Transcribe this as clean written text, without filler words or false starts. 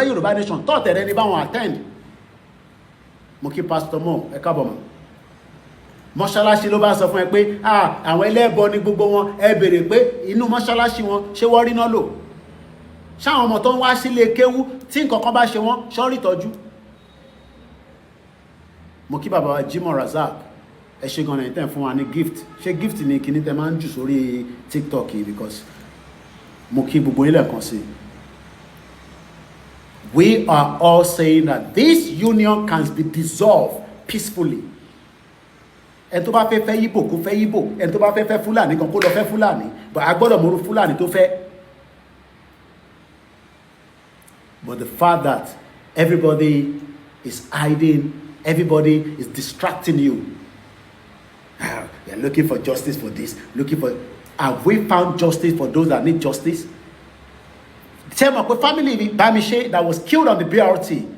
Yoruba nation tọ́ọ̀tẹ̀ rẹ ní báwọn attend. Mo kí Pastor Mo ẹ káàbọ̀ mọ́. Mọ́ṣáláṣí ló bá sọ fún ẹ pé àwọn ẹlẹ́bọ ní gbogbo wọn, ẹ béèrè pé inú mọ́ṣáláṣí wọn ṣé wọ́n rí náà lò. Ṣáwọn ọmọ tó ń wá sílé kéwú tí nǹkan kan bá ṣe wọ́n ṣọ́rí tọ́jú. Mo kí bàbá wa Jimoh Razak ẹ ṣe gan ẹ̀yin tẹ́ fún wa ní gift. Ṣé gift ni kíní tẹ́ máa ń jù sórí TikTok yìí because mo kí gbogbo ilẹ̀ kan sí. We are all saying that this union can be dissolved peacefully. Ẹni tó bá fẹ́ fẹ́ Yíbò kó fẹ́ Yíbò, ẹni tó bá fẹ́ fẹ́ Fúlàní kan kó lọ fẹ́ Fúlàní, but a gbọ́dọ̀ mọ̀rú Fúlàní tó fẹ́. But the fact that everybody is hiding, everybody is distracting you. They are looking for justice for this, looking for. Have we found justice for those that need justice? Tell my family Bamishe that was killed on the BRT.